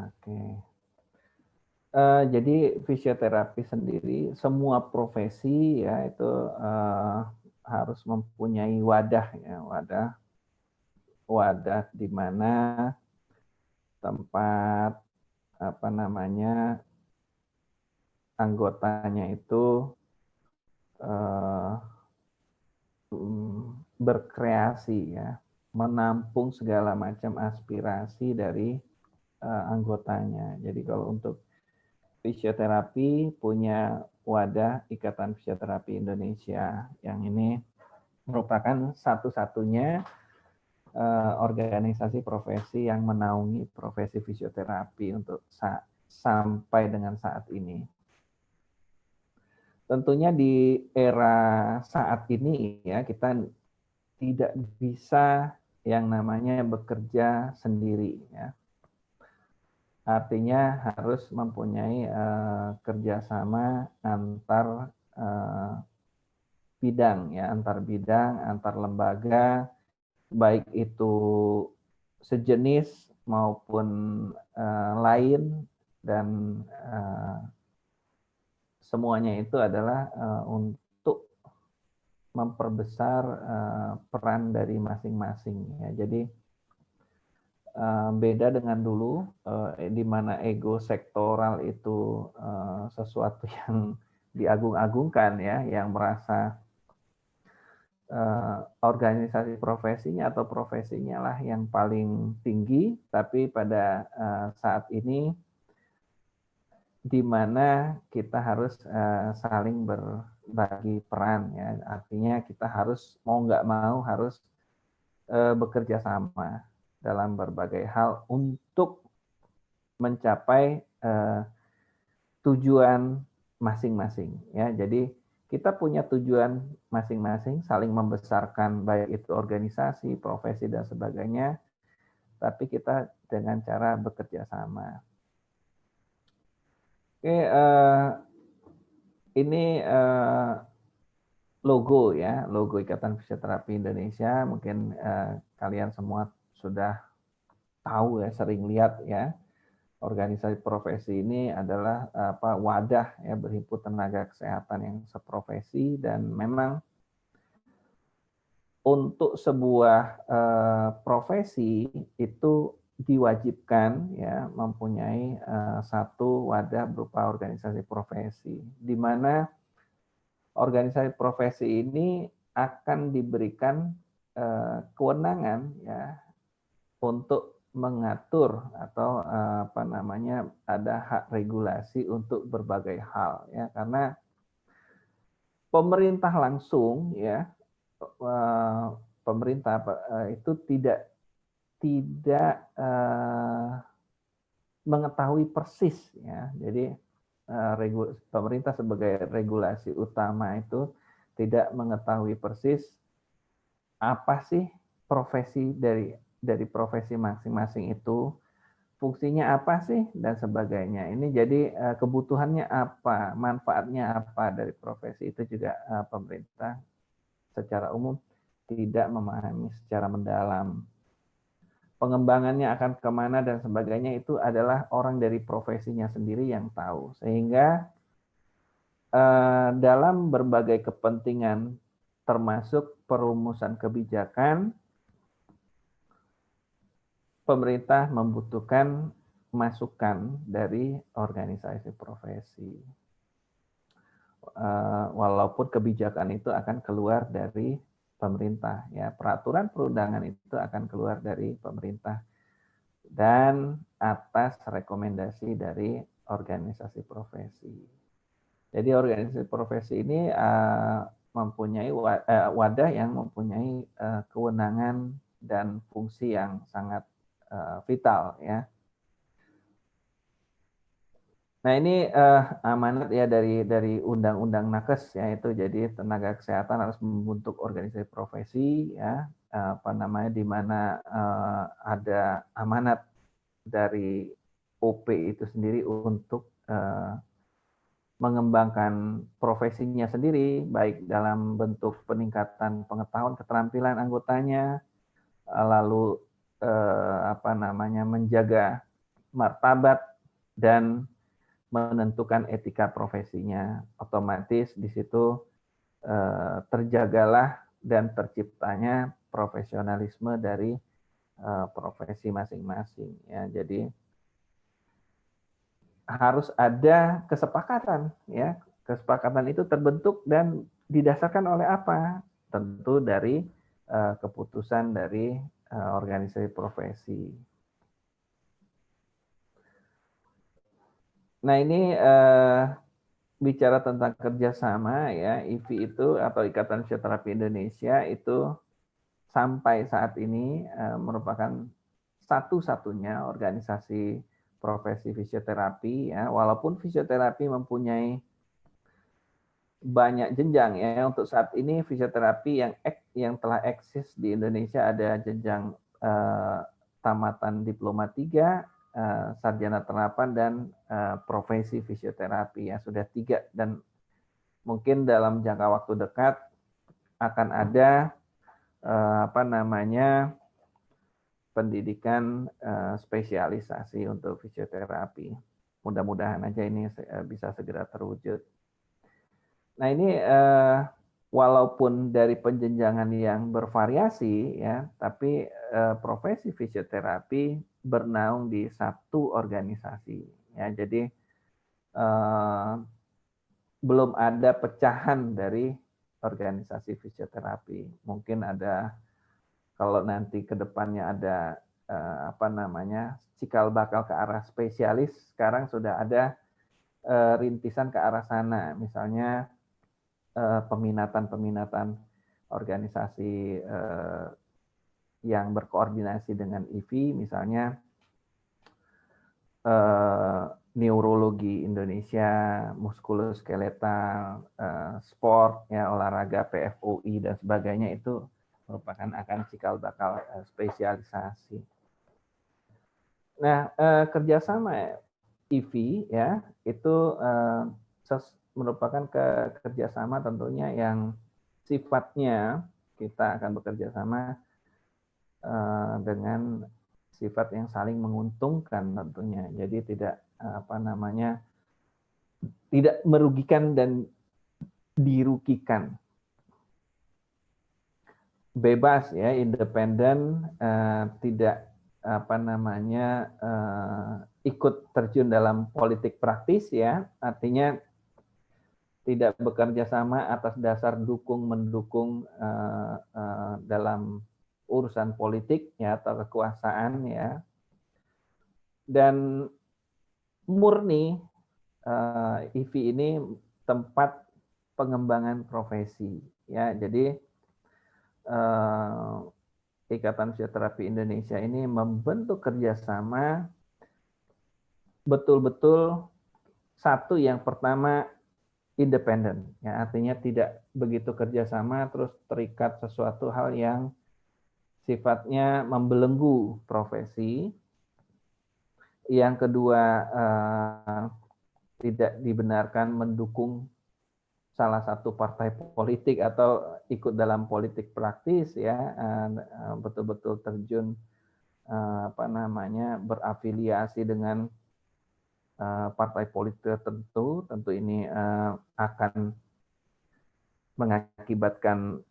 Oke. Jadi fisioterapi sendiri semua profesi ya itu, harus mempunyai wadah ya, wadah wadah di mana tempat, apa namanya, anggotanya itu, eee, berkreasi ya, menampung segala macam aspirasi dari, anggotanya. Jadi kalau untuk fisioterapi punya wadah Ikatan Fisioterapi Indonesia, yang ini merupakan satu-satunya, organisasi profesi yang menaungi profesi fisioterapi untuk sampai dengan saat ini. Tentunya di era saat ini ya, kita tidak bisa yang namanya bekerja sendiri ya. Artinya harus mempunyai, kerjasama antar, bidang ya, antar bidang, antar lembaga, baik itu sejenis maupun, lain dan, semuanya itu adalah, untuk memperbesar, peran dari masing-masing ya. Jadi, beda dengan dulu, di mana ego sektoral itu, sesuatu yang diagung-agungkan ya, yang merasa, organisasi profesinya atau profesinya lah yang paling tinggi, tapi pada, saat ini di mana kita harus, saling berbagi peran ya. Artinya kita harus mau nggak mau harus, bekerja sama dalam berbagai hal untuk mencapai, tujuan masing-masing ya. Jadi kita punya tujuan masing-masing, saling membesarkan baik itu organisasi, profesi dan sebagainya, tapi kita dengan cara bekerja sama. Oke, ini, logo ya, logo Ikatan Fisioterapi Indonesia mungkin, kalian semua sudah tahu ya, sering lihat ya. Organisasi profesi ini adalah wadah ya berhimpun tenaga kesehatan yang seprofesi dan memang untuk sebuah, profesi itu diwajibkan ya mempunyai, satu wadah berupa organisasi profesi, di mana organisasi profesi ini akan diberikan, kewenangan ya untuk mengatur atau, apa namanya, ada hak regulasi untuk berbagai hal ya, karena pemerintah langsung ya, pemerintah itu tidak, mengetahui persis ya. Jadi, pemerintah sebagai regulasi utama itu tidak mengetahui persis apa sih profesi dari profesi masing-masing itu, fungsinya apa sih dan sebagainya. Ini jadi, kebutuhannya apa, manfaatnya apa dari profesi itu juga, pemerintah secara umum tidak memahami secara mendalam. Pengembangannya akan kemana dan sebagainya itu adalah orang dari profesinya sendiri yang tahu. Sehingga, dalam berbagai kepentingan termasuk perumusan kebijakan, pemerintah membutuhkan masukan dari organisasi profesi. Walaupun kebijakan itu akan keluar dari pemerintah ya, peraturan perundangan itu akan keluar dari pemerintah dan atas rekomendasi dari organisasi profesi. Jadi organisasi profesi ini, mempunyai wadah yang mempunyai, kewenangan dan fungsi yang sangat, vital ya. Nah ini, amanat ya dari Undang-Undang Nakes ya, itu jadi tenaga kesehatan harus membentuk organisasi profesi ya, apa namanya, di mana, ada amanat dari OP itu sendiri untuk, mengembangkan profesinya sendiri, baik dalam bentuk peningkatan pengetahuan keterampilan anggotanya, lalu, apa namanya, menjaga martabat dan menentukan etika profesinya. Otomatis di situ terjagalah dan terciptanya profesionalisme dari profesi masing-masing. Ya, jadi harus ada kesepakatan. Ya, kesepakatan itu terbentuk dan didasarkan oleh apa? Tentu dari keputusan dari organisasi profesi. Nah ini bicara tentang kerjasama ya, IFI itu atau Ikatan Fisioterapi Indonesia itu sampai saat ini merupakan satu-satunya organisasi profesi fisioterapi ya, walaupun fisioterapi mempunyai banyak jenjang ya. Untuk saat ini fisioterapi yang telah eksis di Indonesia ada jenjang tamatan diploma 3, sarjana terapan dan profesi fisioterapi ya, sudah 3, dan mungkin dalam jangka waktu dekat akan ada pendidikan spesialisasi untuk fisioterapi. Mudah-mudahan aja ini bisa segera terwujud. Nah ini walaupun dari penjenjangan yang bervariasi ya, tapi profesi fisioterapi bernaung di satu organisasi ya. Jadi belum ada pecahan dari organisasi fisioterapi. Mungkin ada, kalau nanti ke depannya ada cikal bakal ke arah spesialis, sekarang sudah ada rintisan ke arah sana. Misalnya peminatan organisasi yang berkoordinasi dengan IFI, misalnya neurologi Indonesia, muskuloskeletal, sport, ya, olahraga, PFOI dan sebagainya, itu merupakan akan cikal bakal spesialisasi. Nah, kerjasama IFI ya itu merupakan kerjasama tentunya yang sifatnya kita akan bekerja sama dengan sifat yang saling menguntungkan tentunya. Jadi tidak tidak merugikan dan dirugikan. Bebas ya, independen, tidak ikut terjun dalam politik praktis ya, artinya tidak bekerja sama atas dasar dukung-mendukung dalam urusan politik ya atau kekuasaan ya, dan murni IFI ini tempat pengembangan profesi ya. Jadi Ikatan Fisioterapi Indonesia ini membentuk kerjasama betul-betul, satu, yang pertama independen ya, artinya tidak begitu kerjasama terus terikat sesuatu hal yang sifatnya membelenggu profesi. Yang kedua, tidak dibenarkan mendukung salah satu partai politik atau ikut dalam politik praktis ya, betul-betul terjun berafiliasi dengan partai politik tertentu. Tentu ini akan mengakibatkan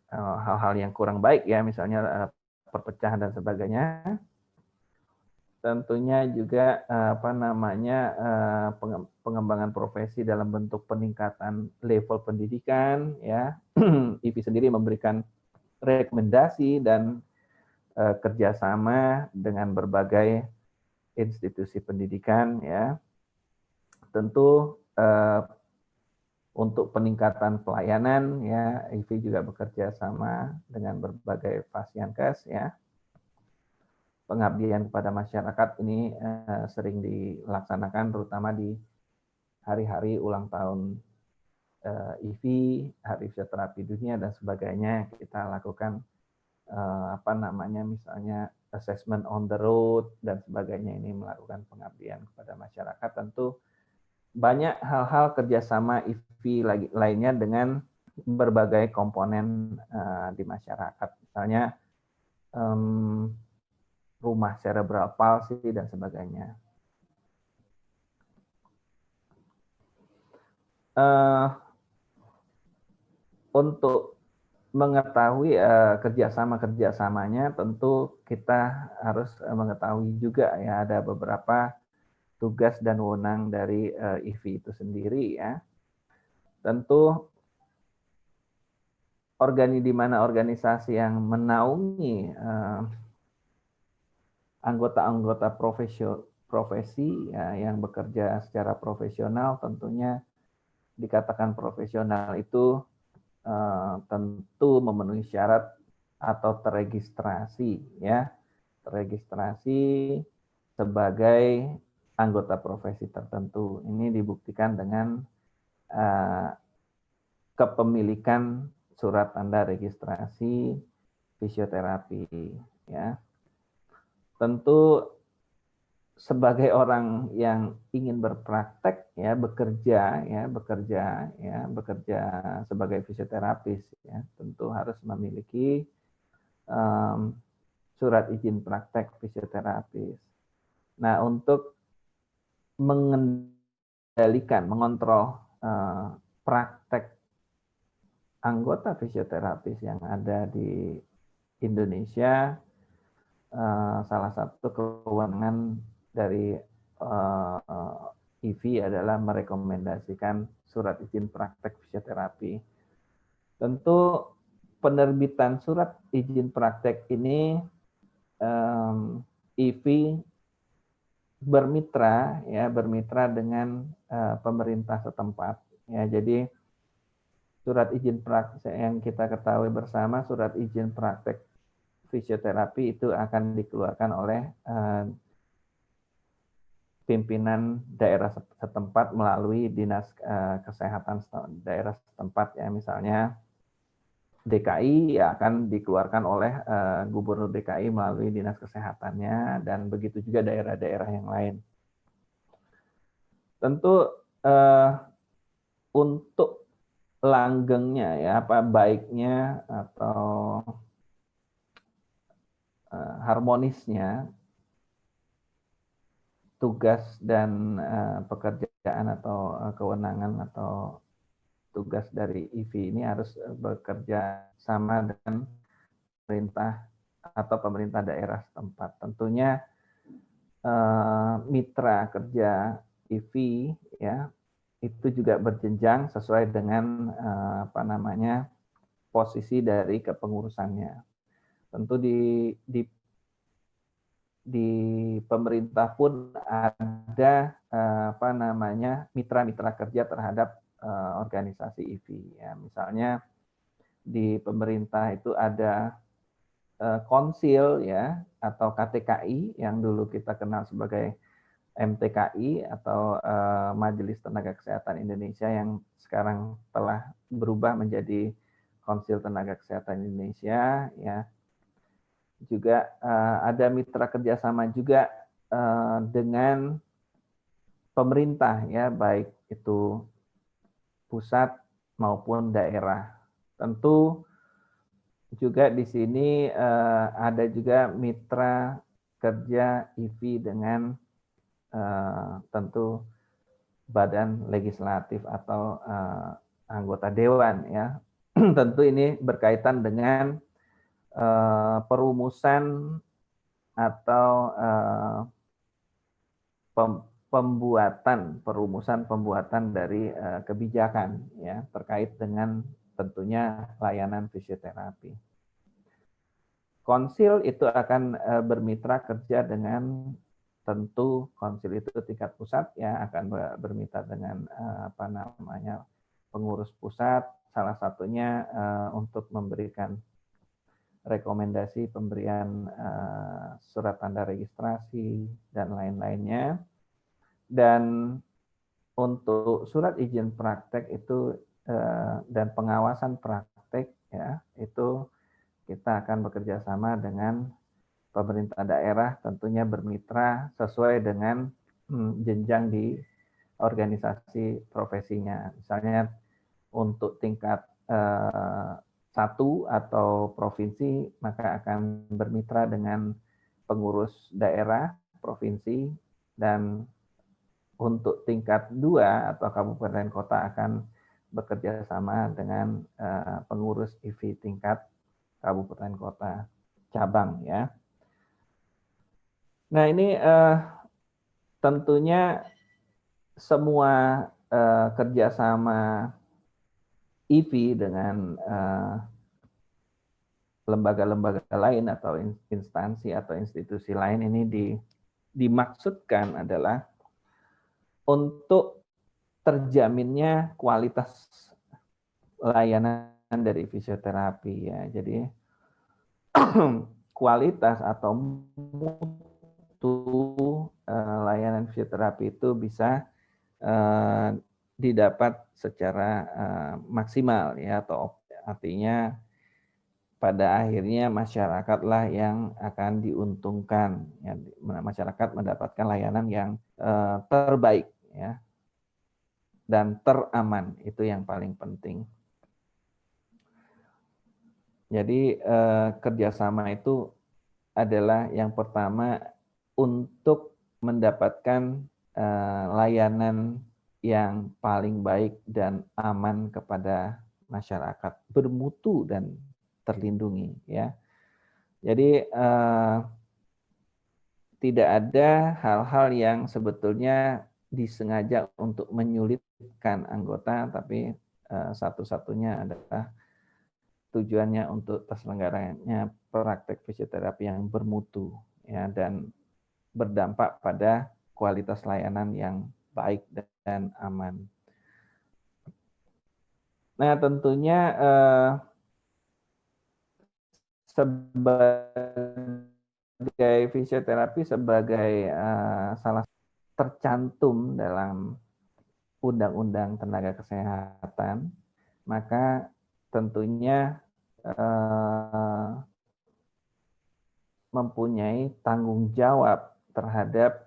hal-hal yang kurang baik ya, misalnya perpecahan dan sebagainya. Tentunya juga pengembangan profesi dalam bentuk peningkatan level pendidikan ya. IFI sendiri memberikan rekomendasi dan kerjasama dengan berbagai institusi pendidikan ya. Tentu untuk peningkatan pelayanan ya, IFI juga bekerja sama dengan berbagai Fasiankes ya. Pengabdian kepada masyarakat ini sering dilaksanakan terutama di hari-hari ulang tahun IFI, Hari Fisioterapi Dunia dan sebagainya. Kita lakukan misalnya assessment on the road dan sebagainya, ini melakukan pengabdian kepada masyarakat. Tentu banyak hal-hal kerjasama IFI lainnya dengan berbagai komponen di masyarakat, misalnya rumah cerebral palsy dan sebagainya. untuk mengetahui kerjasamanya, tentu kita harus mengetahui juga ya ada beberapa tugas dan wewenang dari IFI itu sendiri ya. Tentu di mana organisasi yang menaungi anggota-anggota profesi ya, yang bekerja secara profesional, tentunya dikatakan profesional itu tentu memenuhi syarat atau terregistrasi ya, terregistrasi sebagai anggota profesi tertentu. Ini dibuktikan dengan kepemilikan surat tanda registrasi fisioterapi ya. Tentu sebagai orang yang ingin berpraktek ya, bekerja sebagai fisioterapis ya, tentu harus memiliki surat izin praktek fisioterapis. Nah, untuk mengontrol praktek anggota fisioterapis yang ada di Indonesia, salah satu kewenangan dari IFI adalah merekomendasikan surat izin praktek fisioterapi. Tentu penerbitan surat izin praktek ini IFI bermitra dengan pemerintah setempat ya. Jadi surat izin praktek yang kita ketahui bersama, surat izin praktek fisioterapi itu akan dikeluarkan oleh pimpinan daerah setempat melalui dinas kesehatan daerah setempat ya, misalnya DKI ya akan dikeluarkan oleh gubernur DKI melalui dinas kesehatannya, dan begitu juga daerah-daerah yang lain. Tentu untuk langgengnya ya, apa baiknya atau harmonisnya tugas dan pekerjaan atau kewenangan atau tugas dari IFI ini harus bekerja sama dengan pemerintah atau pemerintah daerah setempat. Tentunya mitra kerja IFI ya itu juga berjenjang sesuai dengan posisi dari kepengurusannya. Tentu di pemerintah pun ada mitra-mitra kerja terhadap organisasi IFI ya. Misalnya di pemerintah itu ada konsil ya atau KTKI yang dulu kita kenal sebagai MTKI atau Majelis Tenaga Kesehatan Indonesia, yang sekarang telah berubah menjadi Konsil Tenaga Kesehatan Indonesia ya. Juga ada mitra kerjasama juga dengan pemerintah ya, baik itu pusat maupun daerah. Tentu juga di sini ada juga mitra kerja IFI dengan tentu badan legislatif atau anggota dewan ya. Tentu ini berkaitan dengan perumusan atau pembuatan dari kebijakan ya terkait dengan tentunya layanan fisioterapi. Konsil itu akan bermitra kerja dengan tentu konsil itu tingkat pusat ya, akan bermitra dengan pengurus pusat, salah satunya untuk memberikan rekomendasi pemberian surat tanda registrasi dan lain-lainnya. Dan untuk surat izin praktek itu dan pengawasan praktek ya, itu kita akan bekerja sama dengan pemerintah daerah, tentunya bermitra sesuai dengan jenjang di organisasi profesinya. Misalnya untuk tingkat 1 atau provinsi, maka akan bermitra dengan pengurus daerah provinsi, dan untuk tingkat 2 atau kabupaten kota akan bekerja sama dengan pengurus IV tingkat kabupaten kota cabang ya. Nah ini tentunya semua kerjasama IV dengan lembaga-lembaga lain atau instansi atau institusi lain ini dimaksudkan adalah untuk terjaminnya kualitas layanan dari fisioterapi ya. Jadi kualitas atau mutu layanan fisioterapi itu bisa didapat secara maksimal ya, atau artinya pada akhirnya masyarakatlah yang akan diuntungkan ya, masyarakat mendapatkan layanan yang terbaik ya dan teraman, itu yang paling penting. Jadi kerjasama itu adalah yang pertama untuk mendapatkan layanan yang paling baik dan aman kepada masyarakat, bermutu dan terlindungi ya. Jadi tidak ada hal-hal yang sebetulnya disengaja untuk menyulitkan anggota, tapi satu-satunya adalah tujuannya untuk terselenggaranya praktek fisioterapi yang bermutu ya, dan berdampak pada kualitas layanan yang baik dan aman. Nah tentunya sebagai fisioterapi sebagai salah tercantum dalam Undang-Undang Tenaga Kesehatan, maka tentunya mempunyai tanggung jawab terhadap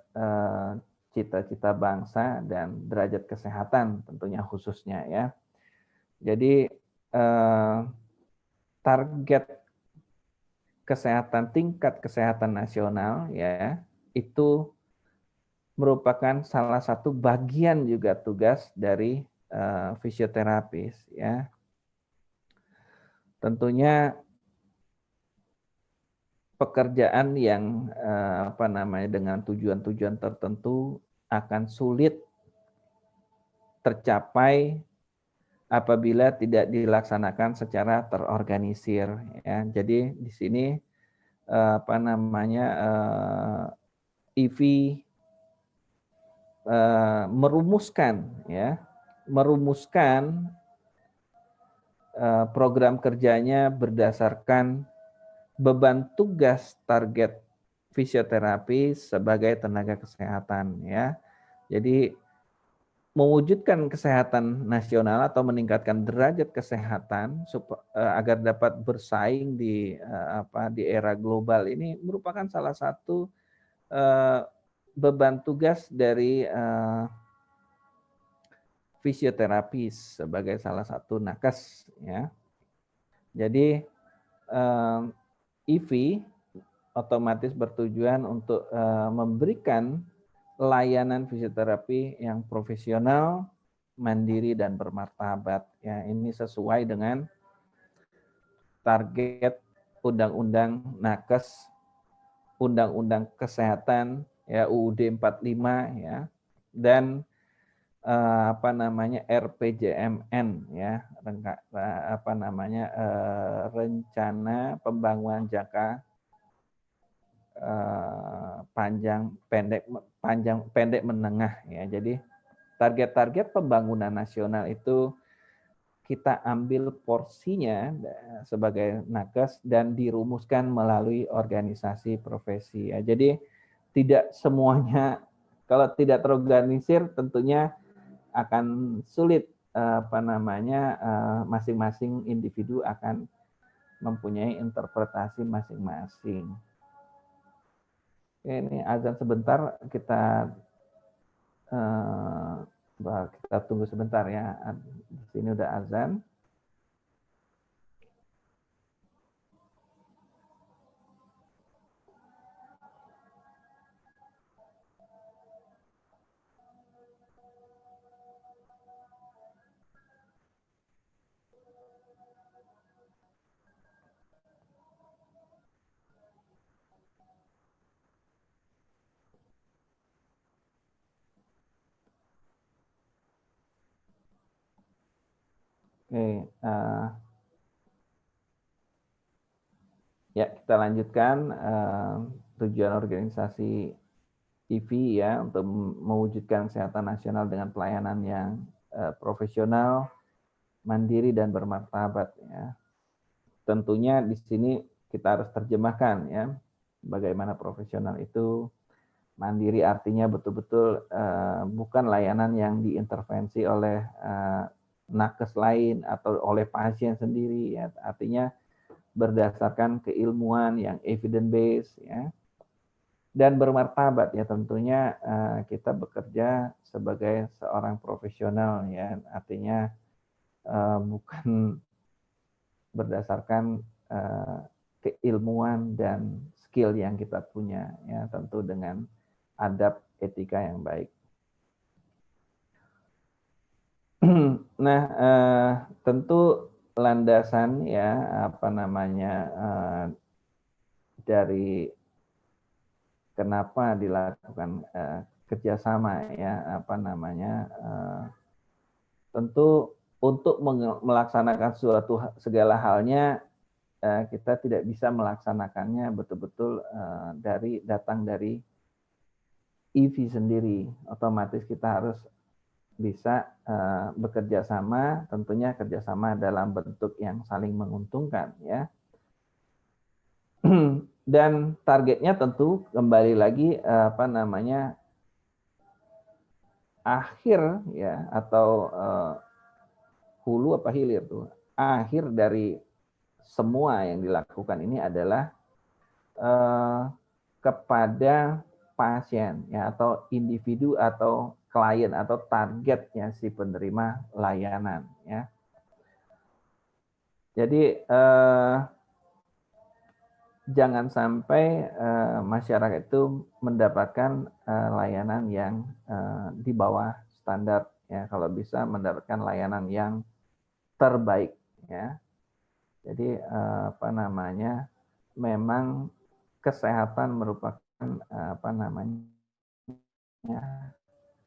cita-cita bangsa dan derajat kesehatan tentunya khususnya ya. Jadi target kesehatan, tingkat kesehatan nasional ya, itu merupakan salah satu bagian juga tugas dari fisioterapis ya. Tentunya pekerjaan yang dengan tujuan-tujuan tertentu akan sulit tercapai apabila tidak dilaksanakan secara terorganisir ya. Jadi di sini IV merumuskan program kerjanya berdasarkan beban tugas target fisioterapi sebagai tenaga kesehatan ya. Jadi mewujudkan kesehatan nasional atau meningkatkan derajat kesehatan agar dapat bersaing di era global ini merupakan salah satu beban tugas dari fisioterapis sebagai salah satu nakes ya. Jadi IV otomatis bertujuan untuk memberikan layanan fisioterapi yang profesional, mandiri dan bermartabat ya. Ini sesuai dengan target Undang-Undang Nakes, Undang-Undang Kesehatan ya, UUD 45 ya, dan RPJMN ya, rencana pembangunan jangka pendek menengah ya. Jadi target-target pembangunan nasional itu kita ambil porsinya sebagai nakes dan dirumuskan melalui organisasi profesi ya. Jadi tidak semuanya, kalau tidak terorganisir tentunya akan sulit masing-masing individu akan mempunyai interpretasi masing-masing. Ini azan sebentar, kita tunggu sebentar ya. Di sini udah azan. Oke, ya kita lanjutkan tujuan organisasi IVI ya untuk mewujudkan kesehatan nasional dengan pelayanan yang profesional, mandiri dan bermartabat ya. Tentunya di sini kita harus terjemahkan ya bagaimana profesional itu. Mandiri artinya betul-betul bukan layanan yang diintervensi oleh nakes lain atau oleh pasien sendiri ya. Artinya berdasarkan keilmuan yang evidence based ya. Dan bermartabat ya, tentunya kita bekerja sebagai seorang profesional ya, artinya bukan berdasarkan keilmuan dan skill yang kita punya ya, tentu dengan adab etika yang baik. Nah, tentu landasan ya apa namanya dari kenapa dilakukan kerjasama ya apa namanya tentu untuk melaksanakan suatu segala halnya kita tidak bisa melaksanakannya betul-betul datang dari EV sendiri. Otomatis kita harus bisa bekerja sama, tentunya kerjasama dalam bentuk yang saling menguntungkan ya. Dan targetnya tentu kembali lagi apa namanya akhir ya atau hulu apa hilir tuh. Akhir dari semua yang dilakukan ini adalah kepada pasien ya atau individu atau klien atau targetnya si penerima layanan ya. Jadi jangan sampai masyarakat itu mendapatkan layanan yang di bawah standar ya, kalau bisa mendapatkan layanan yang terbaik ya. Jadi apa namanya memang kesehatan merupakan apa namanya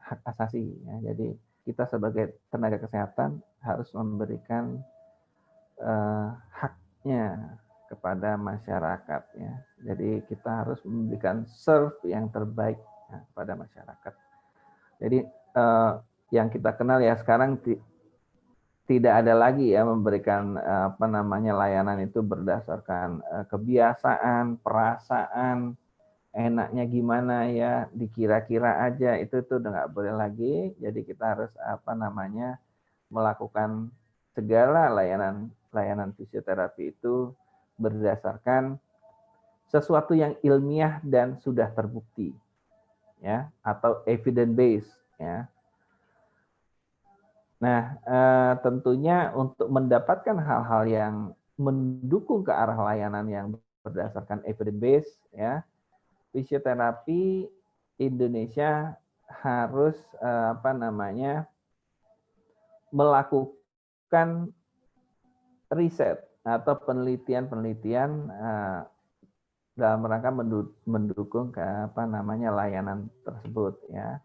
hak asasi ya. Jadi kita sebagai tenaga kesehatan harus memberikan haknya kepada masyarakat ya. Jadi kita harus memberikan serve yang terbaik ya, kepada masyarakat. Jadi yang kita kenal ya sekarang tidak ada lagi ya memberikan apa namanya layanan itu berdasarkan kebiasaan, perasaan, enaknya gimana ya, dikira-kira aja, itu udah nggak boleh lagi. Jadi kita harus apa namanya melakukan segala layanan fisioterapi itu berdasarkan sesuatu yang ilmiah dan sudah terbukti ya, atau evidence based ya. Nah, tentunya untuk mendapatkan hal-hal yang mendukung ke arah layanan yang berdasarkan evidence based ya, fisioterapi Indonesia harus apa namanya melakukan riset atau penelitian-penelitian dalam rangka mendukung ke apa namanya layanan tersebut ya.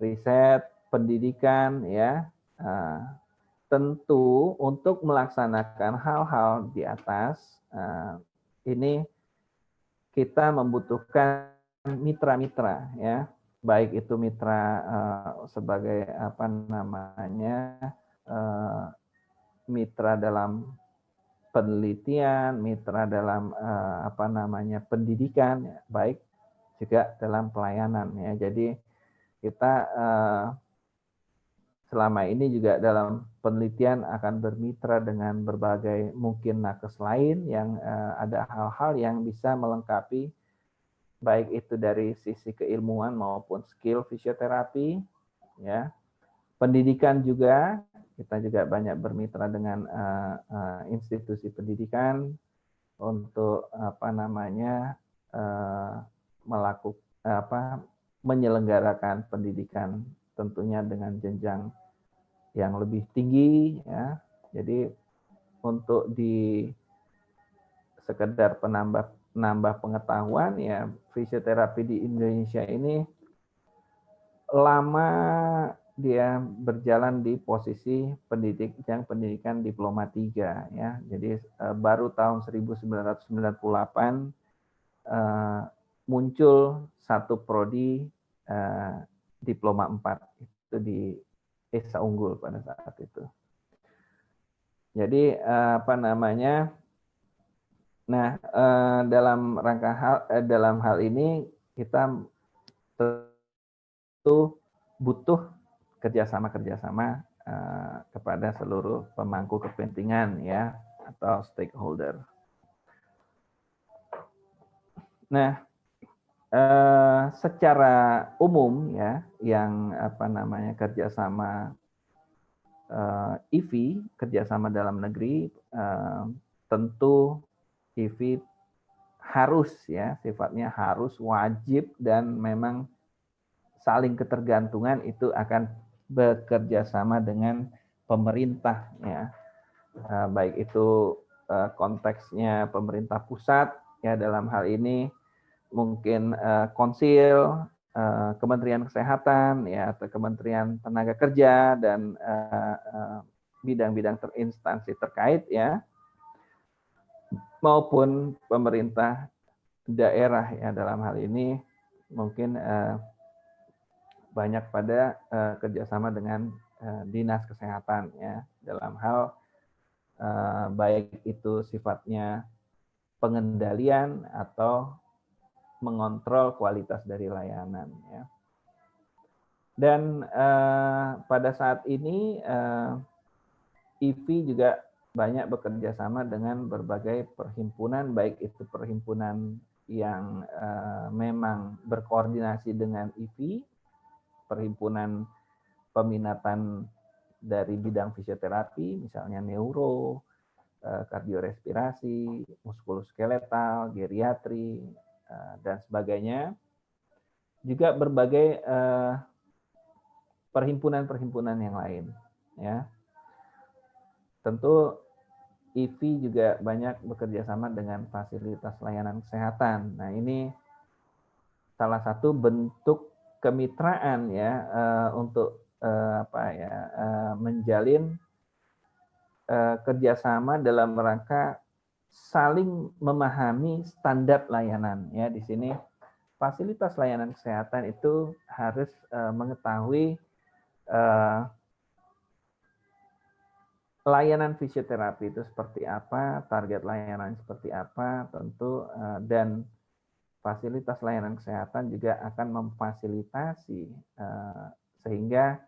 Riset, pendidikan ya. Tentu untuk melaksanakan hal-hal di atas ini kita membutuhkan mitra-mitra ya, baik itu mitra sebagai apa namanya mitra dalam penelitian, mitra dalam apa namanya pendidikan, ya, baik juga dalam pelayanan ya. Jadi kita selama ini juga dalam penelitian akan bermitra dengan berbagai mungkin nakes lain yang ada hal-hal yang bisa melengkapi baik itu dari sisi keilmuan maupun skill fisioterapi ya. Pendidikan juga kita juga banyak bermitra dengan institusi pendidikan untuk apa namanya menyelenggarakan pendidikan tentunya dengan jenjang yang lebih tinggi ya. Jadi untuk di sekedar penambah pengetahuan ya, fisioterapi di Indonesia ini lama dia berjalan di posisi pendidikan diploma 3 ya. Jadi baru tahun 1998 muncul satu prodi diploma 4 itu di Esa Unggul pada saat itu. Jadi apa namanya? Nah, dalam hal ini kita tentu butuh kerjasama kepada seluruh pemangku kepentingan ya atau stakeholder. Nah, secara umum ya yang apa namanya kerjasama IV kerjasama dalam negeri tentu IV harus ya sifatnya harus wajib dan memang saling ketergantungan itu akan bekerja sama dengan pemerintah ya baik itu konteksnya pemerintah pusat ya dalam hal ini mungkin konsil Kementerian Kesehatan ya atau Kementerian Tenaga Kerja dan bidang-bidang instansi terkait ya maupun pemerintah daerah ya dalam hal ini mungkin banyak pada kerjasama dengan dinas kesehatan ya dalam hal baik itu sifatnya pengendalian atau mengontrol kualitas dari layanan ya. Dan pada saat ini IV juga banyak bekerja sama dengan berbagai perhimpunan, baik itu perhimpunan yang memang berkoordinasi dengan IV, perhimpunan peminatan dari bidang fisioterapi, misalnya neuro, kardiorespirasi, muskuloskeletal, geriatri, dan sebagainya. Juga berbagai perhimpunan-perhimpunan yang lain. Ya. Tentu IV juga banyak bekerja sama dengan fasilitas layanan kesehatan. Nah ini salah satu bentuk kemitraan ya untuk menjalin kerjasama dalam rangka saling memahami standar layanan ya di sini fasilitas layanan kesehatan itu harus mengetahui layanan fisioterapi itu seperti apa, target layanan seperti apa, tentu dan fasilitas layanan kesehatan juga akan memfasilitasi sehingga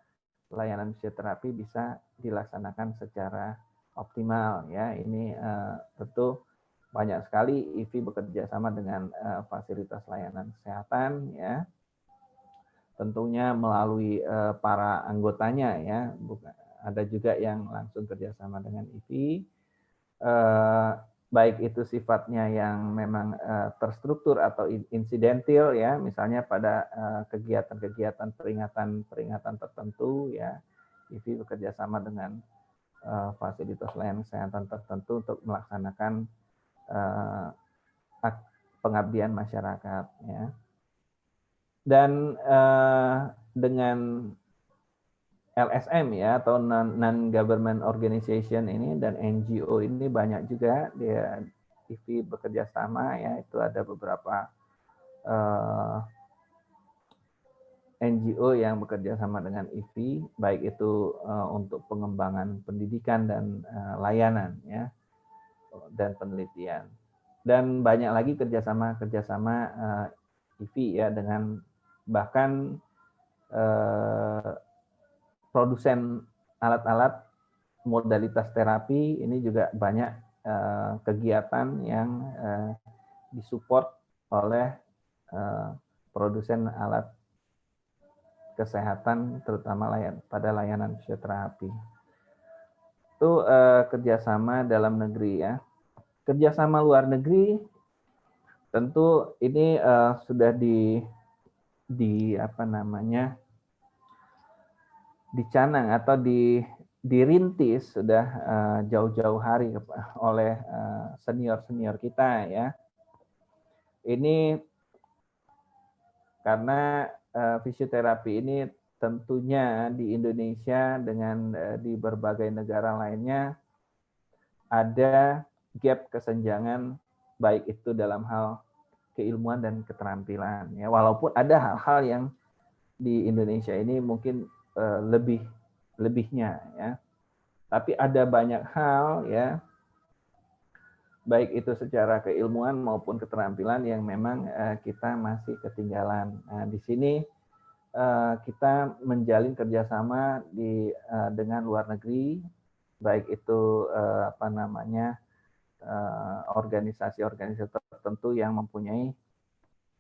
layanan fisioterapi bisa dilaksanakan secara optimal ya. Ini tentu banyak sekali IV bekerja sama dengan fasilitas layanan kesehatan ya. Tentunya melalui para anggotanya ya, ada juga yang langsung kerjasama dengan IV, baik itu sifatnya yang memang terstruktur atau insidentil ya, misalnya pada kegiatan-kegiatan peringatan tertentu ya, IV bekerja sama dengan fasilitas layanan kesehatan tertentu untuk melaksanakan pengabdian masyarakat ya. Dan dengan LSM ya atau non-government organization ini dan NGO ini banyak juga dia IV bekerja sama ya, itu ada beberapa NGO yang bekerja sama dengan IV baik itu untuk pengembangan pendidikan dan layanan ya dan penelitian, dan banyak lagi kerjasama IV ya dengan bahkan produsen alat-alat modalitas terapi ini juga banyak kegiatan yang disupport oleh produsen alat kesehatan terutama pada layanan fisioterapi. Itu kerjasama dalam negeri ya. Kerjasama luar negeri tentu ini sudah dicanang atau dirintis sudah jauh-jauh hari oleh senior-senior kita ya. Ini karena fisioterapi ini tentunya di Indonesia dengan di berbagai negara lainnya ada gap kesenjangan baik itu dalam hal keilmuan dan keterampilan ya, walaupun ada hal-hal yang di Indonesia ini mungkin lebihnya ya, tapi ada banyak hal ya, baik itu secara keilmuan maupun keterampilan yang memang kita masih ketinggalan. Nah, di sini kita menjalin kerjasama dengan luar negeri, baik itu organisasi-organisasi tertentu yang mempunyai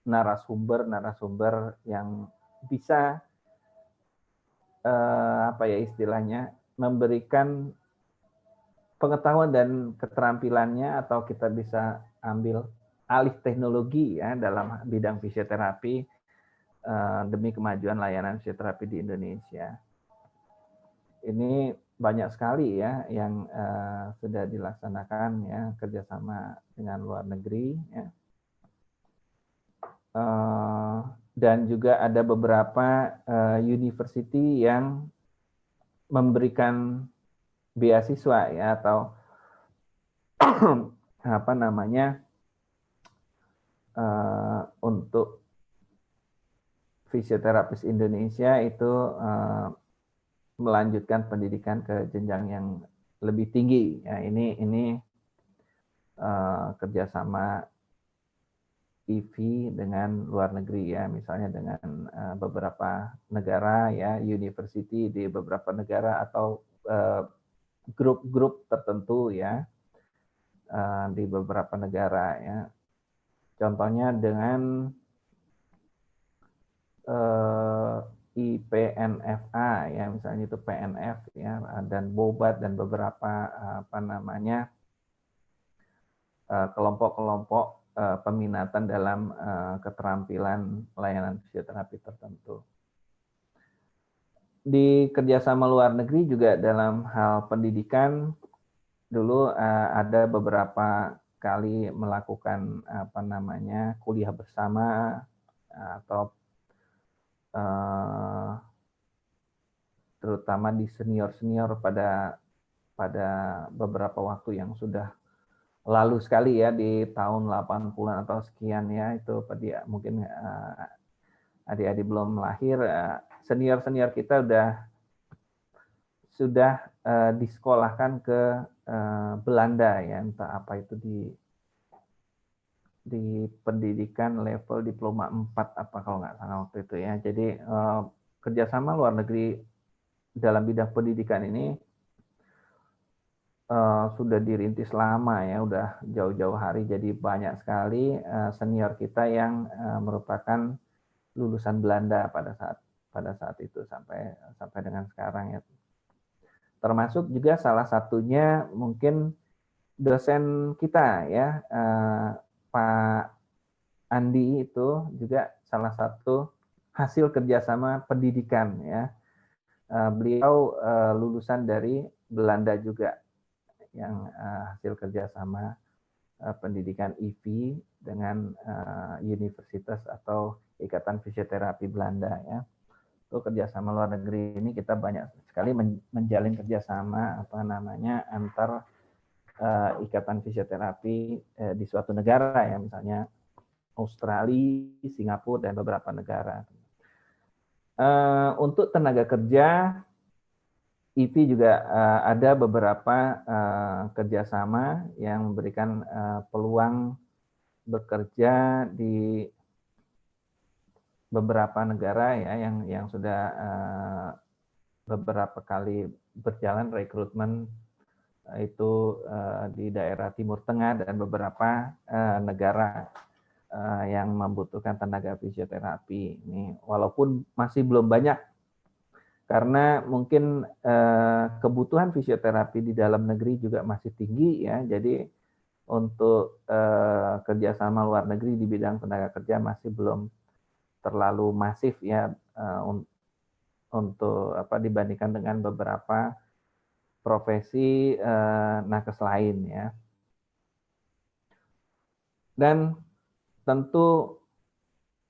narasumber yang bisa istilahnya memberikan pengetahuan dan keterampilannya, atau kita bisa ambil alih teknologi ya dalam bidang fisioterapi demi kemajuan layanan fisioterapi di Indonesia. Ini banyak sekali ya yang sudah dilaksanakan ya kerjasama dengan luar negeri ya. Dan juga ada beberapa university yang memberikan beasiswa ya, atau untuk fisioterapis Indonesia itu melanjutkan pendidikan ke jenjang yang lebih tinggi ya. Ini kerjasama IV dengan luar negeri ya, misalnya dengan beberapa negara ya, university di beberapa negara, atau grup-grup tertentu ya di beberapa negara ya. Contohnya dengan IPNFA ya, misalnya itu PNF ya, dan BOBAT dan beberapa kelompok-kelompok peminatan dalam keterampilan layanan fisioterapi tertentu. Di kerjasama luar negeri juga dalam hal pendidikan, dulu ada beberapa kali melakukan kuliah bersama atau terutama di senior pada beberapa waktu yang sudah lalu sekali ya, di tahun 80-an atau sekian ya, itu mungkin adik-adik belum lahir, senior-senior kita sudah disekolahkan ke Belanda ya, entah apa itu di pendidikan level diploma 4 apa kalau nggak salah waktu itu ya. Jadi kerjasama luar negeri dalam bidang pendidikan ini sudah dirintis lama ya, udah jauh-jauh hari. Jadi banyak sekali senior kita yang merupakan lulusan Belanda pada saat itu sampai dengan sekarang ya. Termasuk juga salah satunya mungkin dosen kita ya, Pak Andi, itu juga salah satu hasil kerjasama pendidikan ya. Beliau lulusan dari Belanda juga, yang hasil kerjasama pendidikan IV dengan universitas atau Ikatan Fisioterapi Belanda ya. Itu kerjasama luar negeri ini kita banyak sekali menjalin kerjasama antar ikatan fisioterapi di suatu negara ya, misalnya Australia, Singapura, dan beberapa negara. Untuk tenaga kerja, IP juga ada beberapa kerjasama yang memberikan peluang bekerja di beberapa negara ya, yang sudah beberapa kali berjalan rekrutmen, itu di daerah Timur Tengah dan beberapa negara yang membutuhkan tenaga fisioterapi. Ini walaupun masih belum banyak, karena mungkin kebutuhan fisioterapi di dalam negeri juga masih tinggi ya. Jadi untuk kerjasama luar negeri di bidang tenaga kerja masih belum terlalu masif ya, untuk dibandingkan dengan beberapa profesi nakes lain ya. Dan tentu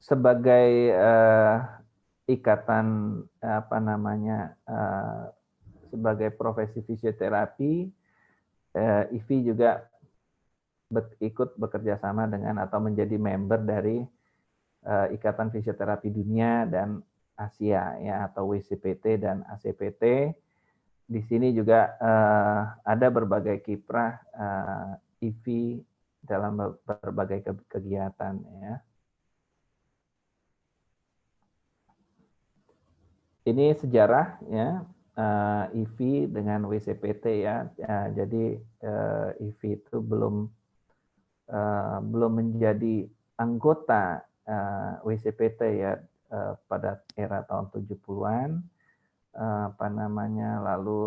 sebagai ikatan sebagai profesi fisioterapi, IFI juga ikut bekerja sama dengan atau menjadi member dari Ikatan Fisioterapi Dunia dan Asia ya, atau WCPT dan ACPT. Di sini juga ada berbagai kiprah IFI dalam berbagai kegiatan ya. Ini sejarah ya, IFI dengan WCPT ya. Jadi IFI itu belum menjadi anggota WCPT ya pada era tahun 70-an. Lalu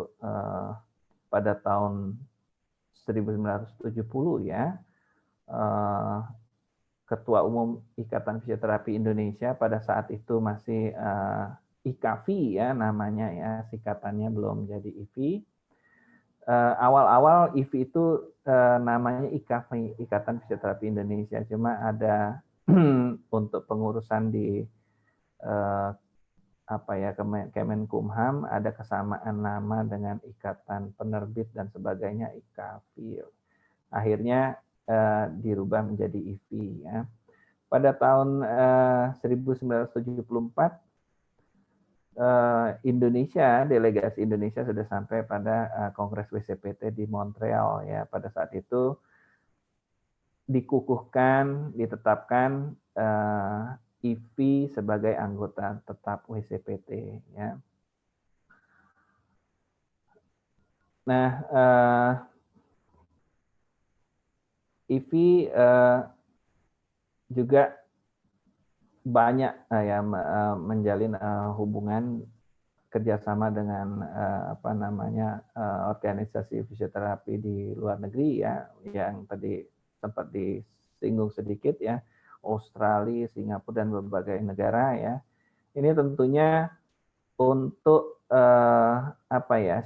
pada tahun 1970 ya, Ketua Umum Ikatan Fisioterapi Indonesia pada saat itu masih IKFI ya namanya ya, singkatannya belum jadi IFI. Awal-awal IFI itu namanya IKFI, Ikatan Fisioterapi Indonesia, cuma ada untuk pengurusan di Kemenkumham ada kesamaan nama dengan Ikatan Penerbit dan sebagainya, IKFI. Akhirnya dirubah menjadi IFI ya. Pada tahun 1974 delegasi Indonesia sudah sampai pada Kongres WCPT di Montreal ya. Pada saat itu ditetapkan IFI sebagai anggota tetap WCPT ya. Nah, IFI juga banyak menjalin hubungan kerjasama dengan organisasi fisioterapi di luar negeri ya, yang tadi sempat disinggung sedikit ya, Australia, Singapura dan berbagai negara ya. Ini tentunya untuk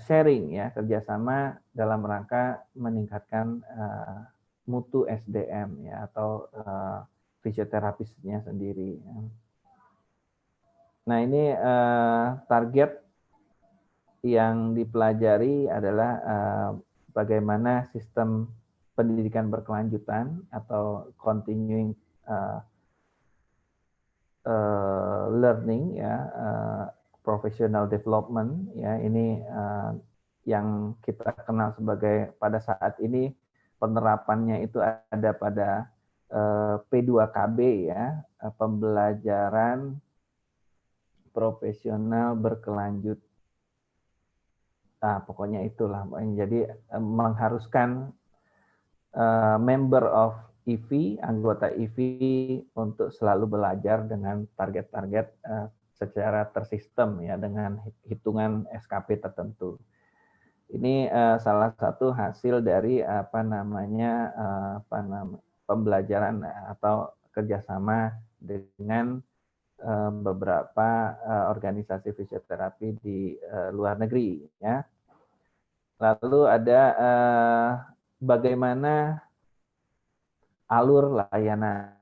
sharing ya, kerjasama dalam rangka meningkatkan mutu SDM ya, atau fisioterapisnya sendiri. Nah ini target yang dipelajari adalah bagaimana sistem pendidikan berkelanjutan atau continuing learning ya, professional development ya, ini yang kita kenal sebagai pada saat ini penerapannya itu ada pada P2KB ya, pembelajaran profesional berkelanjut. Pokoknya itulah. Jadi mengharuskan member of IFI, anggota IFI untuk selalu belajar dengan target-target secara tersistem ya, dengan hitungan SKP tertentu. Ini salah satu hasil dari pembelajaran atau kerjasama dengan beberapa organisasi fisioterapi di luar negeri ya. Lalu ada bagaimana alur layanan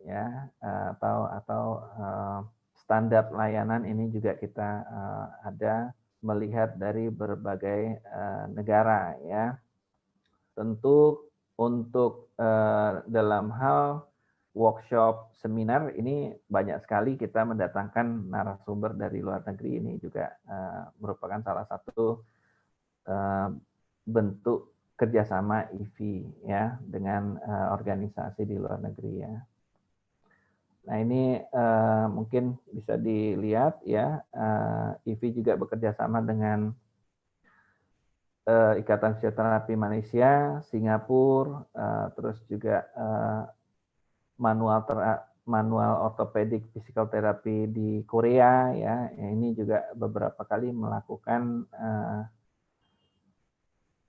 ya, atau standar layanan ini juga kita ada melihat dari berbagai negara ya. Tentu untuk dalam hal workshop, seminar ini banyak sekali kita mendatangkan narasumber dari luar negeri. Ini juga merupakan salah satu bentuk kerjasama IFI ya dengan organisasi di luar negeri ya. Nah ini mungkin bisa dilihat ya, IFI juga bekerja sama dengan Ikatan Fisioterapi Malaysia, Singapura, terus juga manual ortopedik physical therapy di Korea ya. Ini juga beberapa kali melakukan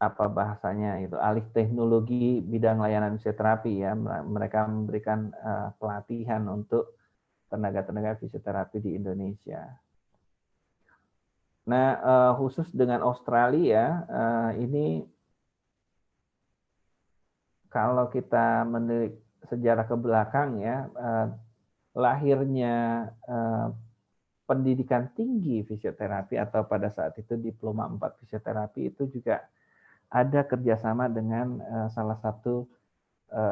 alih teknologi bidang layanan fisioterapi ya. Mereka memberikan pelatihan untuk tenaga-tenaga fisioterapi di Indonesia. Nah, khusus dengan Australia ini kalau kita menilik sejarah ke belakang ya, lahirnya pendidikan tinggi fisioterapi atau pada saat itu diploma 4 fisioterapi itu juga ada kerjasama dengan salah satu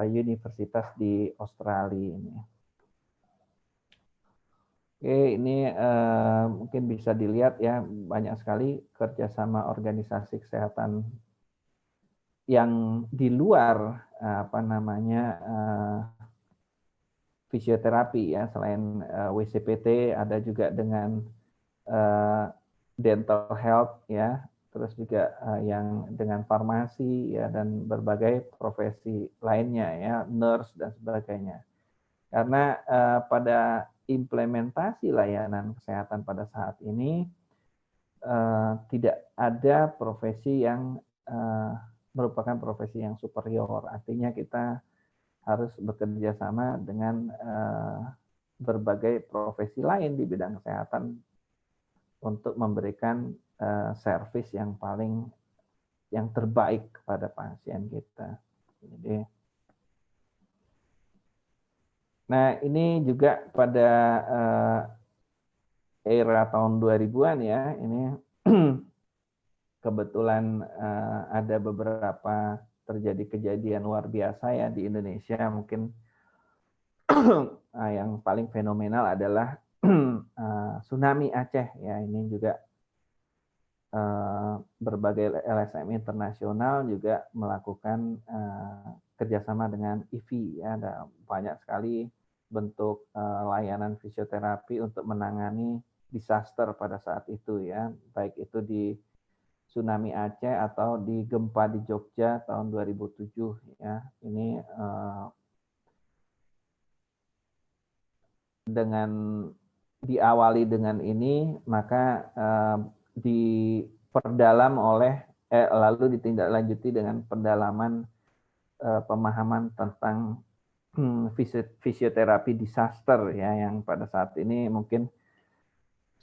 universitas di Australia ini. Oke, ini mungkin bisa dilihat ya, banyak sekali kerjasama organisasi kesehatan yang di luar fisioterapi ya, selain WCPT ada juga dengan dental health ya, terus juga yang dengan farmasi ya, dan berbagai profesi lainnya ya, nurse dan sebagainya. Karena pada implementasi layanan kesehatan pada saat ini tidak ada profesi yang merupakan profesi yang superior. Artinya kita harus bekerja sama dengan berbagai profesi lain di bidang kesehatan untuk memberikan servis yang terbaik kepada pasien kita. Jadi, nah ini juga pada era tahun 2000-an ya, ini kebetulan ada beberapa terjadi kejadian luar biasa ya di Indonesia. Mungkin yang paling fenomenal adalah tsunami Aceh ya. Ini juga berbagai LSM internasional juga melakukan kerjasama dengan IFI ya. Ada banyak sekali bentuk layanan fisioterapi untuk menangani disaster pada saat itu ya, baik itu di tsunami Aceh atau di gempa di Jogja tahun 2007 ya. Ini dengan diawali dengan ini, maka diperdalam oleh lalu ditindaklanjuti dengan pendalaman pemahaman tentang fisioterapi disaster ya, yang pada saat ini mungkin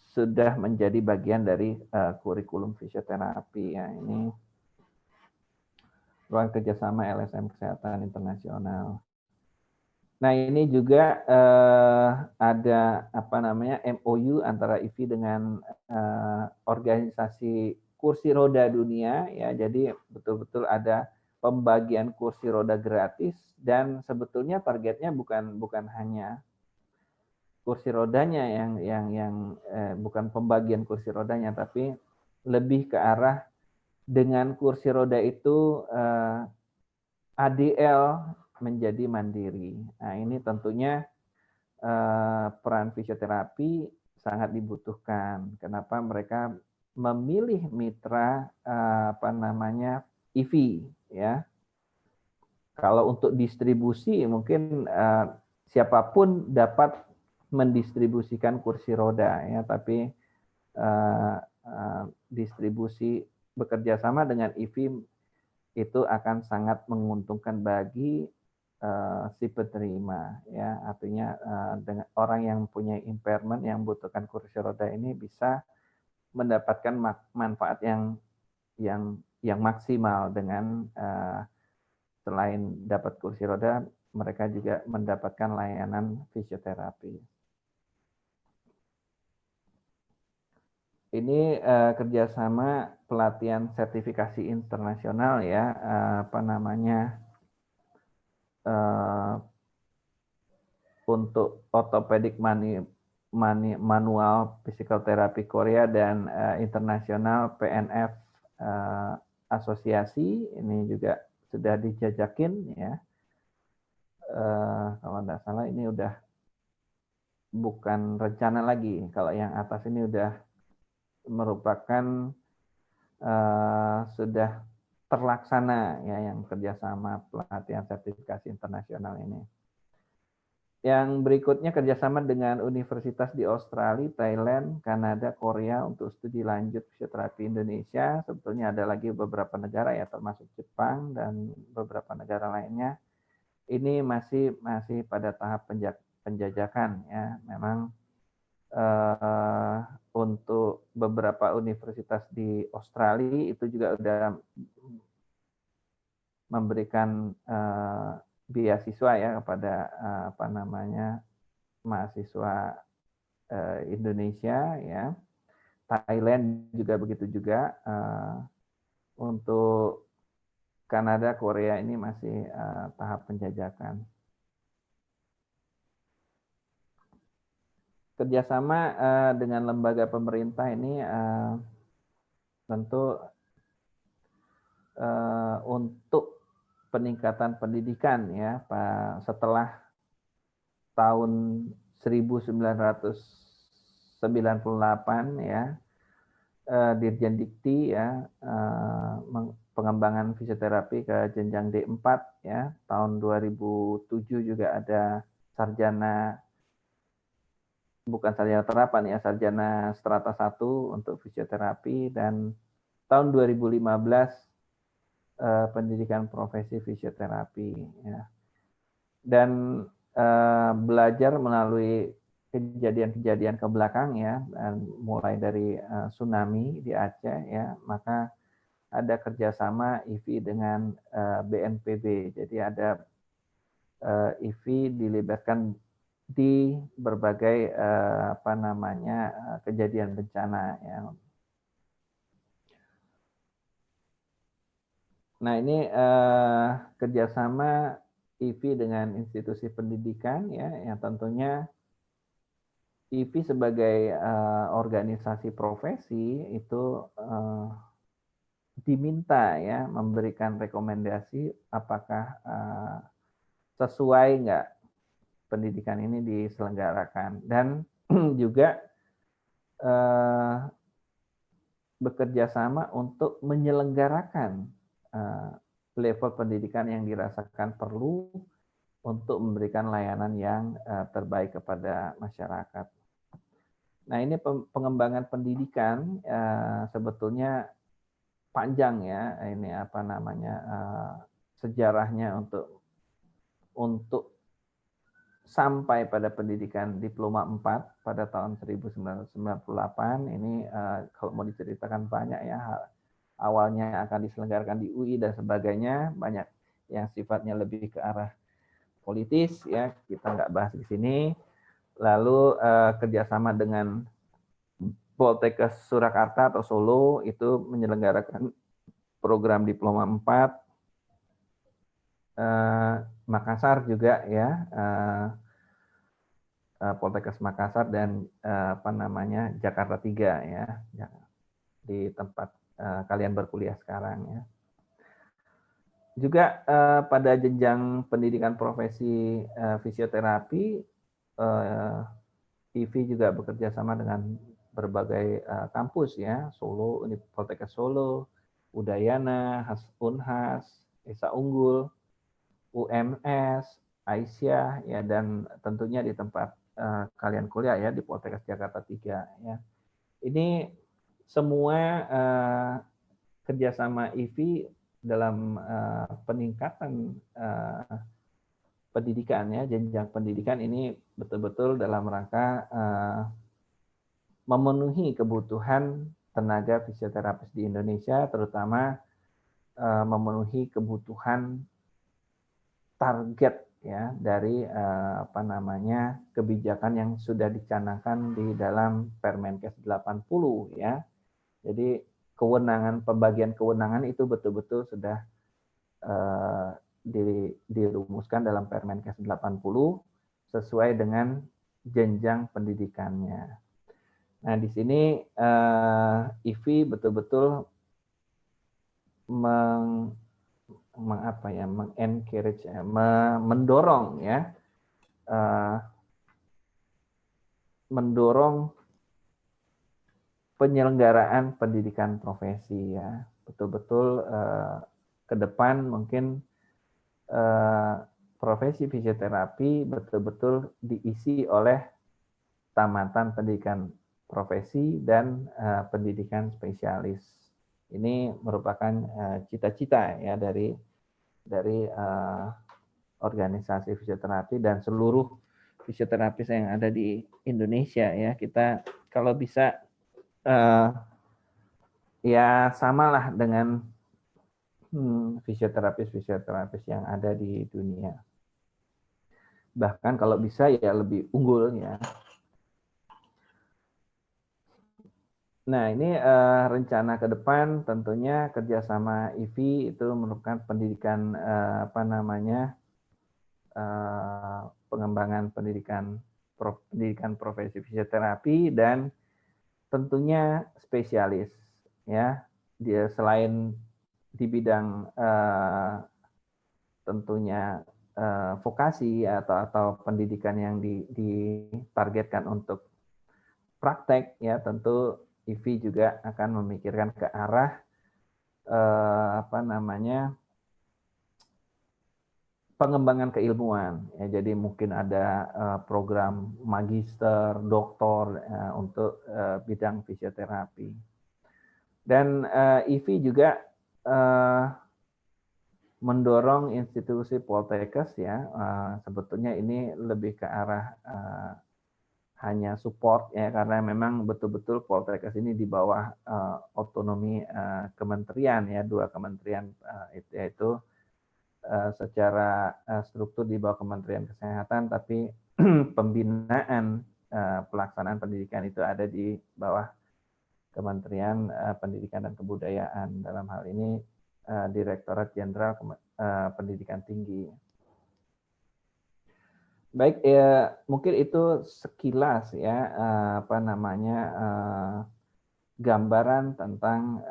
sudah menjadi bagian dari kurikulum fisioterapi ya. Ini ruang kerjasama LSM Kesehatan Internasional. Nah ini juga ada MOU antara IFI dengan organisasi kursi roda dunia ya. Jadi betul-betul ada pembagian kursi roda gratis, dan sebetulnya targetnya bukan hanya kursi rodanya bukan pembagian kursi rodanya, tapi lebih ke arah dengan kursi roda itu ADL menjadi mandiri. Nah ini tentunya peran fisioterapi sangat dibutuhkan. Kenapa mereka memilih mitra IFI ya. Kalau untuk distribusi mungkin siapapun dapat mendistribusikan kursi roda ya, tapi distribusi bekerja sama dengan IFI itu akan sangat menguntungkan bagi si penerima ya. Artinya dengan orang yang punya impairment yang membutuhkan kursi roda ini bisa mendapatkan manfaat yang maksimal dengan selain dapat kursi roda, mereka juga mendapatkan layanan fisioterapi. Ini kerjasama pelatihan sertifikasi internasional ya, untuk orthopedic manual physical therapy Korea dan internasional PNF asosiasi ini juga sudah dijajakin ya. Kalau tidak salah ini udah bukan rencana lagi. Kalau yang atas ini udah merupakan sudah terlaksana ya, yang kerjasama pelatihan sertifikasi internasional ini. Yang berikutnya kerjasama dengan universitas di Australia, Thailand, Kanada, Korea untuk studi lanjut fisioterapi Indonesia. Sebetulnya ada lagi beberapa negara ya, termasuk Jepang dan beberapa negara lainnya. Ini masih pada tahap penjajakan ya. Memang untuk beberapa universitas di Australia itu juga sudah memberikan beasiswa ya kepada mahasiswa Indonesia, ya. Thailand juga begitu juga. Untuk Kanada, Korea ini masih tahap penjajakan. Kerjasama dengan lembaga pemerintah ini tentu untuk peningkatan pendidikan, ya, setelah tahun 1998, ya, Dirjen Dikti, ya, pengembangan fisioterapi ke jenjang D4, ya. Tahun 2007 juga ada sarjana, bukan sarjana terapan, ya, sarjana strata 1 untuk fisioterapi, dan tahun 2015 pendidikan profesi fisioterapi, ya. Dan belajar melalui kejadian-kejadian ke belakang, ya, dan mulai dari tsunami di Aceh, ya, maka ada kerjasama IFI dengan BNPB. Jadi ada IFI dilibatkan di berbagai kejadian bencana, ya. Nah, ini kerjasama IFI dengan institusi pendidikan, ya, yang tentunya IFI sebagai organisasi profesi itu diminta, ya, memberikan rekomendasi apakah sesuai nggak pendidikan ini diselenggarakan, dan juga bekerja sama untuk menyelenggarakan level pendidikan yang dirasakan perlu untuk memberikan layanan yang terbaik kepada masyarakat. Nah, ini pengembangan pendidikan sebetulnya panjang, ya, ini sejarahnya untuk sampai pada pendidikan diploma 4 pada tahun 1998. Ini kalau mau diceritakan banyak, ya. Awalnya akan diselenggarakan di UI dan sebagainya, banyak yang sifatnya lebih ke arah politis, ya, kita nggak bahas di sini. Lalu kerjasama dengan Poltekkes Surakarta atau Solo itu menyelenggarakan program diploma 4. Makassar juga, ya, Poltekkes Makassar dan Jakarta 3, ya, di tempat kalian berkuliah sekarang, ya. Juga pada jenjang pendidikan profesi fisioterapi, IFI juga bekerja sama dengan berbagai kampus, ya, Solo, Poltekkes Solo, Udayana, Unhas, Esa Unggul, UMS, Aisyah, ya, dan tentunya di tempat kalian kuliah, ya, di Poltekkes Jakarta 3, ya. Ini semua kerjasama IFI dalam peningkatan pendidikan, ya, jenjang pendidikan ini betul-betul dalam rangka memenuhi kebutuhan tenaga fisioterapis di Indonesia, terutama memenuhi kebutuhan target, ya, dari kebijakan yang sudah dicanangkan di dalam Permenkes 80, ya. Jadi pembagian kewenangan itu betul-betul sudah dirumuskan dalam Permenkes 80 sesuai dengan jenjang pendidikannya. Nah, di sini IFI betul-betul mengencourage, mendorong, ya, mendorong penyelenggaraan pendidikan profesi, ya. Betul-betul ke depan mungkin profesi fisioterapi betul-betul diisi oleh tamatan pendidikan profesi dan pendidikan spesialis. Ini merupakan cita-cita, ya, dari organisasi fisioterapi dan seluruh fisioterapis yang ada di Indonesia, ya. Kita kalau bisa ya samalah dengan fisioterapis yang ada di dunia. Bahkan kalau bisa ya lebih unggul, ya. Nah, ini rencana ke depan tentunya kerjasama IVI itu merupakan pendidikan pengembangan pendidikan profesi fisioterapi dan tentunya spesialis ya. Dia selain di bidang tentunya vokasi atau pendidikan yang ditargetkan untuk praktek ya, tentu IVI juga akan memikirkan ke arah pengembangan keilmuan ya. Jadi mungkin ada program magister, doktor untuk bidang fisioterapi. Dan IVI juga mendorong institusi Poltekkes ya, sebetulnya ini lebih ke arah hanya support ya, karena memang betul-betul Poltekkes ini di bawah otonomi kementerian ya, dua kementerian yaitu secara struktur di bawah Kementerian Kesehatan, tapi pembinaan pelaksanaan pendidikan itu ada di bawah Kementerian Pendidikan dan Kebudayaan, dalam hal ini Direktorat Jenderal Pendidikan Tinggi. Baik, ya mungkin itu sekilas ya gambaran tentang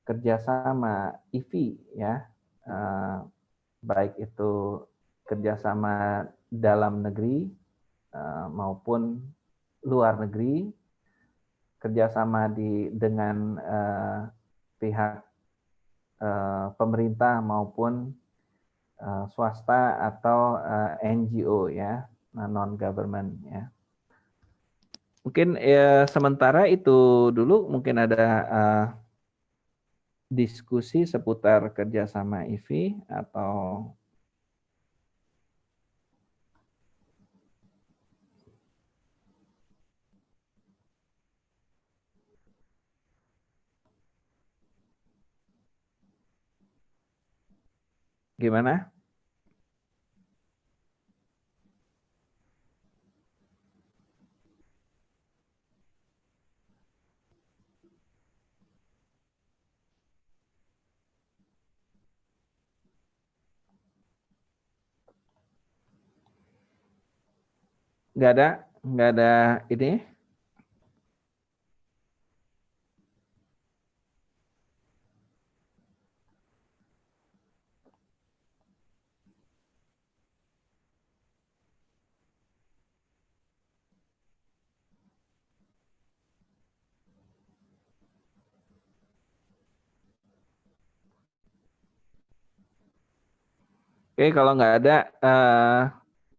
kerjasama IVI ya, baik itu kerjasama dalam negeri maupun luar negeri, kerjasama dengan pihak pemerintah maupun swasta atau NGO ya, non government ya. Mungkin sementara itu dulu, mungkin ada diskusi seputar kerjasama IVI atau gimana? Nggak ada ini. Oke, kalau nggak ada,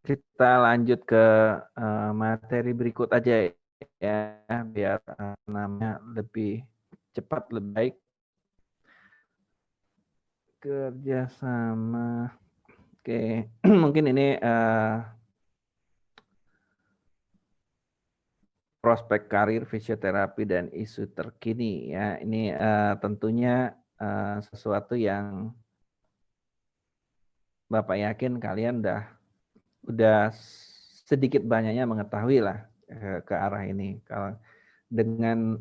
kita lanjut ke materi berikut aja ya, biar namanya lebih cepat, lebih baik. Kerjasama, oke, mungkin ini prospek karir fisioterapi dan isu terkini ya. Ini tentunya sesuatu yang Bapak yakin kalian udah sedikit banyaknya mengetahui lah ke arah ini. Kalau dengan